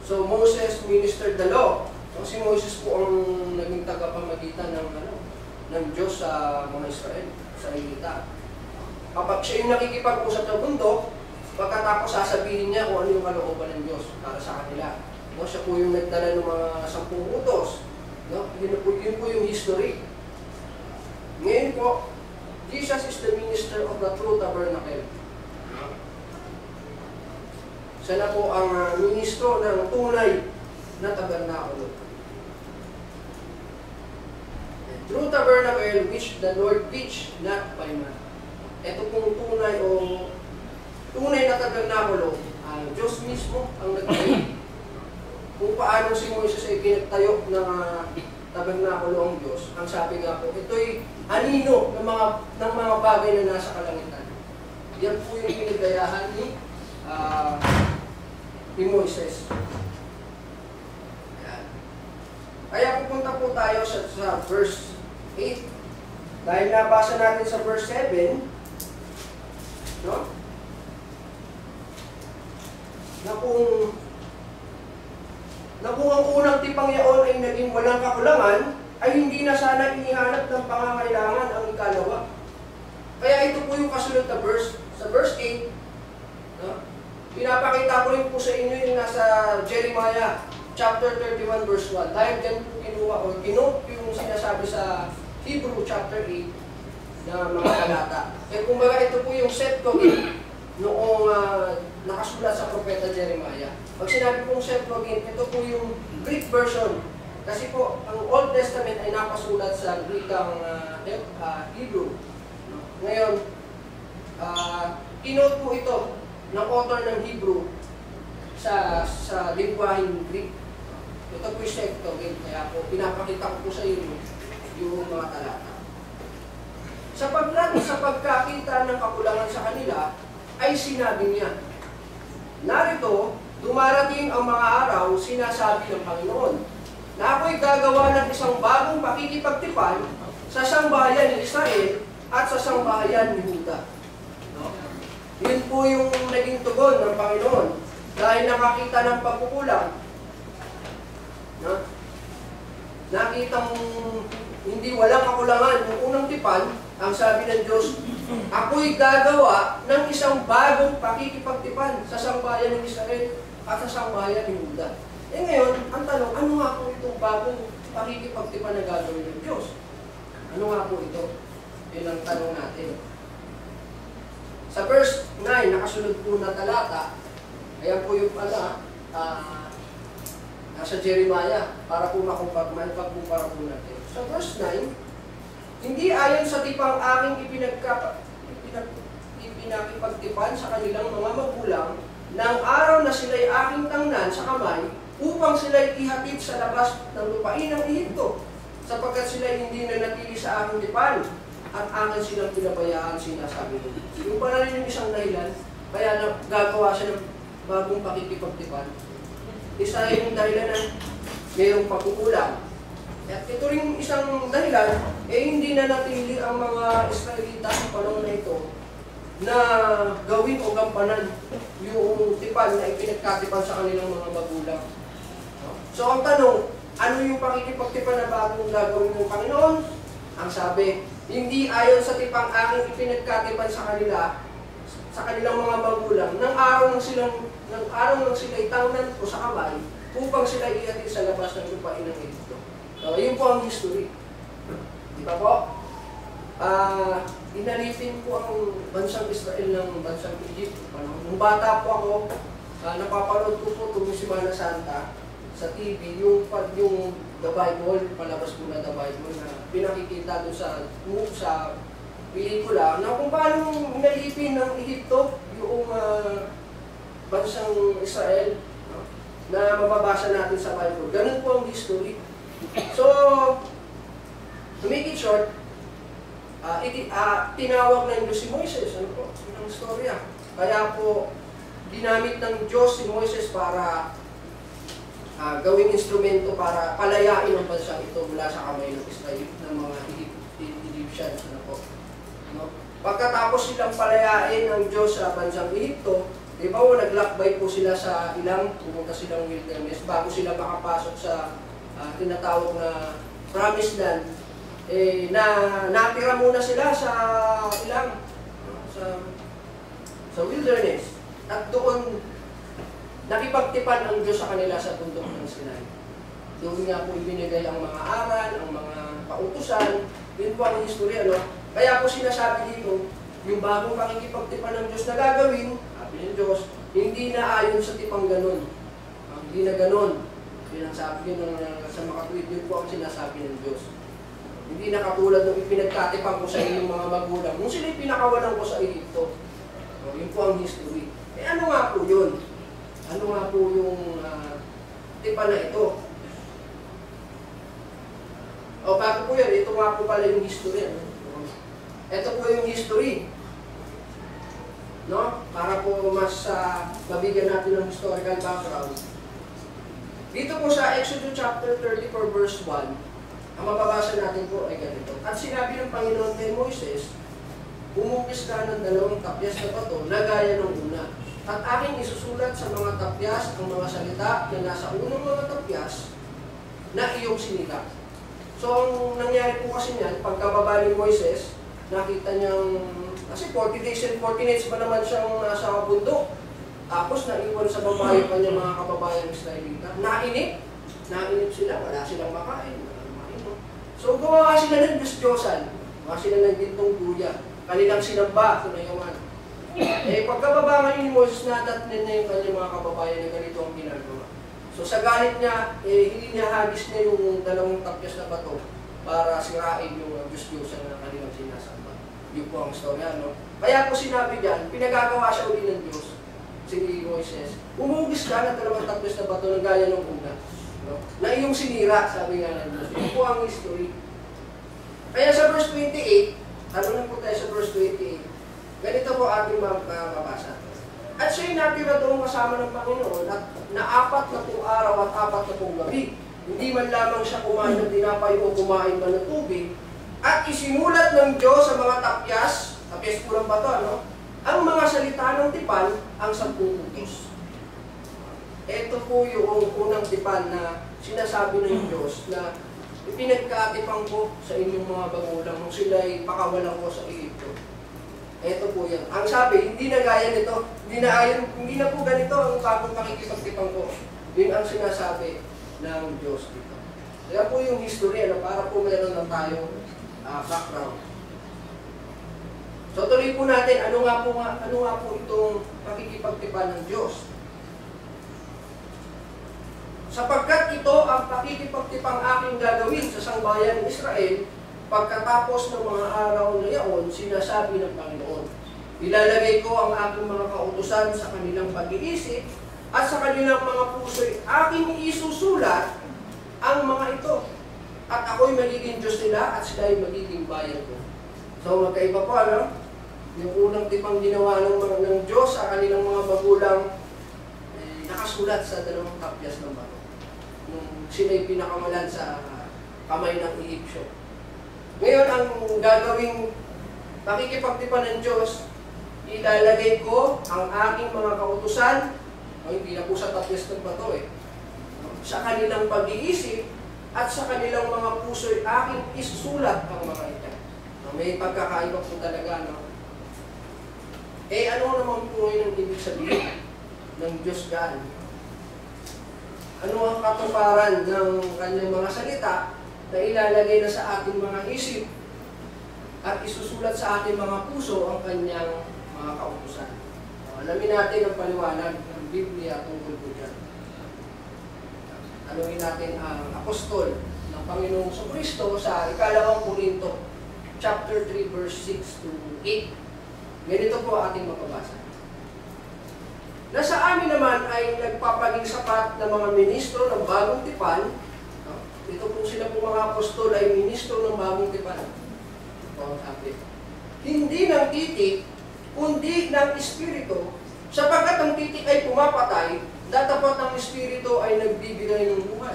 So Moses ministered the law. So si Moses po ang naging tagapamagitan ng Diyos sa mga Israel, sa Israelita. Kapag siya yung nakikipag-usap ng bundok, pagkatapos sasabihin niya kung ano yung kalooban ng Diyos para sa kanila. No, siya po yung nagdala ng mga 10 utos. No? Yun po yung history. Ngayon po, Jesus is the minister of the true tabernacle. Siya na po ang ministro ng tunay na tabernakulo. True tabernacle which the Lord preached not by man. Ito pong tunay na tabernakulo, Diyos mismo ang nagtayo. Kung paano si Moises ay pinagtayo ng tabernakulo ang Diyos, ang sabi nga po, ito'y anino ng mga bagay na nasa kalangitan. Yan po yung pinigayahan ni Moises. Yan. Kaya pupunta po tayo sa verse 8. Dahil nabasa natin sa verse 7, no? Na kung ang unang tipang yaon ay naging walang kakulangan, ay hindi na sana inihanap ng pangangailangan ang ikalawa. Kaya ito po yung kasunod na verse. Sa verse 8, no? Pinapakita ko rin po sa inyo yung nasa Jeremiah chapter 31 verse 1. Dahil dyan po kinuha o kinote yung sinasabi sa Hebrew chapter 8 na mga talata. Kaya kumbaga ito po yung set ko noong nakasulat sa propeta Jeremiah. Pag sinabi pong Septuagint, ito po yung Greek version. Kasi po, ang Old Testament ay napasulat sa Greekang Hebrew. Ngayon, kinote po ito ng author ng Hebrew sa lingwaheng Greek. Ito po yung Septuagint. Kaya po, pinapakita ko po sa inyo yung mga talata. Sapagkat sa pagkakita ng kakulangan sa kanila, ay sinabi niya, narito, dumarating ang mga araw, sinasabi ng Panginoon, na ako'y gagawa ng isang bagong pakikipagtipan sa sambahayan ni Israel at sa sambahayan ni Juda. No? Yun po yung naging tugon ng Panginoon dahil nakakita ng pagkukulang. No? Nakitang hindi walang kakulangan yung unang tipan, ang sabi ng Diyos, ako'y gagawa ng isang bagong pakikipagtipan sa sambahayan ng Israel at sa sambahayan ni Juda. Eh ngayon, ang tanong, ano nga po itong bagong pakikipagtipan na gagawin ng Diyos? Ano nga po ito? Yun ang tanong natin. Sa verse 9, nakasunod po na talata, ayan po yung nasa Jeremiah, para po makupagkumpara po natin. Sa verse 9, hindi ayon sa tipang aking ipinakipagtipan sa kanilang mga magulang ng araw na sila'y aking tangnan sa kamay upang sila'y ihatid sa labas ng lupain ng Ehipto sapagkat sila'y hindi na natili sa aking tipan at akin silang pinabayaan, sinasabi nila. Yung pala rin yung isang dahilan, kaya gagawa siya ng bagong pakikipagtipan. Isa yung dahilan na mayroong pagkukulang. At ito rin isang dahilan, hindi na natili ang mga Israelita sa panahon na ito na gawin o gampanan yung tipan na ipinagkatipan sa kanilang mga magulang. So ang tanong, ano yung pakikipagtipan na bagong gagawin ng Panginoon? Ang sabi, hindi ayon sa tipang aking ipinagkatipan sa kanila, sa kanilang mga magulang, ng araw nang sila itangnan ko sa kamay upang sila ihatid sa labas ng lupain ng Ehipto. So, yun po ang history. Di ba po? Inalipin po ang bansang Israel ng bansang Egypt. Nung bata po ako, napapanood ko po itong Semana Santa sa TV, yung The Bible, palabas po na The Bible, na pinakikita doon sa pelikula, na kung paano inalipin ng Egypto yung bansang Israel, no? Na mababasa natin sa Bible. Ganun po ang history. So, to make it short, tinawag ng Diyos si Moises. Ano po? Yun ang storya. Kaya po, ginamit ng Diyos si Moises para gawing instrumento para palayain ang bansang ito mula sa kamay ng Israel, ng mga Egyptians. Ano po? No? Pagkatapos silang palayain ng Diyos sa bansang Ehipto, Di ba o, naglakbay po sila sa ilang, pumunta silang wilderness, bago sila makapasok sa tinatawag na promised land, natira muna sila sa ilang, sa wilderness. At doon, nakipagtipan ang Diyos sa kanila sa bundok ng Sinai. Doon nga po ibinigay ang mga aral, ang mga pautusan, yun po ang history, ano? Kaya po sinasabi dito, yung bagong pakikipagtipan ng Diyos na gagawin, sabi ng Diyos, hindi na ayon sa tipang ganun. Hindi na ganun. Yun ang sabi yun sa makatwid, yun po ang sinasabi ng Diyos. Hindi na katulad ng ipinagkatipan ko sa inyong mga magulang. Nung sila'y pinakawalan ko sa Egypto. Yun po ang history. Ano nga po yun? Ano nga po yung tipan na ito? Bago po yan, ito nga po pala yung history. Ano? Ito po yung history. No? Para po mas mabigyan natin ng historical background. Dito po sa Exodus chapter 34 verse 1, ang mababasa natin po ay ganito. At sinabi ng Panginoon kay Moises, umukis ka ng 2 tapyas na bato na gaya ng una. At aking isusulat sa mga tapyas ang mga salita na nasa unang mga tapyas na iyong sinila. So, ang nangyari po kasi niyan, pagkababa ni Moises, nakita niyang, kasi 40 days and 40 nights ba naman siyang nasa bundok. Tapos naiwan sa baba yung kanyang mga kababayan Israelita. Nainip sila, wala silang makain. So, gumawa sila ng Diyos-Diyosan. Gumawa sila ng gintong kuya. Kanilang sinamba, tunayawan. Pagkababa ngayon ni Moses, natatnin na yung kanyang mga kababayan na ganito ang ginagawa. So sa galit niya, hindi niya hagis niya yung 2 tapyas na bato para sirain yung Diyos-Diyosan na kanilang sinasamba. Yun po ang storya, no? Kaya po sinabi diyan, pinagagawa siya uli ng Diyos, si Moises. Umugis ka ng 2 tapyas na bato ng gaya ng una. No? Na iyong sinira, sabi nga ng Diyos. Yun po ang history. Kaya sa verse 28, tanong po tayo sa verse 28, ganito po ating mababasa. At siya'y natira doon kasama ng Panginoon at na 40 araw at 40 gabi. Hindi man lamang siya kumain ng tinapay o kumain man ng tubig. At isinulat ng Diyos sa mga tapyas po ng bato, ano? Ang mga salita ng tipan, ang 10 utos. Ito po yung unang tipan na sinasabi ng Diyos na ipinagkatipan ko sa inyong mga magulang nung sila'y pakawalan ko sa Egypto. Ito po yan. Ang sabi, hindi na gaya nito. Hindi na po ganito ang bagong pakikipagtipan ko. Yun ang sinasabi ng Diyos dito. Kaya po yung history, ano, para po meron lang tayo background. So tuloy po natin, ano nga po itong pakikipagtipan ng Diyos. Sapagkat ito ang pakikipagtipang aking gagawin sa sangbayan ng Israel, pagkatapos ng mga araw na iyon, sinasabi ng Panginoon, ilalagay ko ang aking mga kautusan sa kanilang pag-iisip at sa kanilang mga puso'y aking isusulat ang mga ito. At ako'y magiging Diyos nila at sila'y magiging bayan ko. So magkaiba po, ano? Yung unang tipang ginawa ng Diyos sa kanilang mga magulang, nakasulat sa 2 tapyas ng bato. Nung sila'y pinakamalan sa kamay ng Egyptio. Ngayon, ang gagawing pakikipagtipan ng Diyos, ilalagay ko ang aking mga kautusan, hindi na po sa tapyas ng bato sa kanilang pag-iisip at sa kanilang mga puso'y aking isusulat ang mga ito. May pagkakaiba po talaga, no? Ano naman po ngayon ang ibig sabihin ng Diyos God? Ano ang katuparan ng kanyang mga salita na ilalagay na sa ating mga isip at isusulat sa ating mga puso ang kanyang mga kautusan. Alamin natin ang paliwanag ng Biblia tungkol po dyan. Alamin natin ang apostol ng Panginoong Kristo sa 2 Korinto chapter 3 verse 6 to 8. Ganito po ating mapabasa. Na sa amin naman ay nagpapaging sapat na mga ministro ng bagong tipan. Ito po sila po mga apostol ay ministro ng bagong tipan. Ito ang sabi. Hindi ng titik, kundi ng Espiritu, sapagkat ang titik ay pumapatay, datapat ng Espiritu ay nagbibigay ng buhay.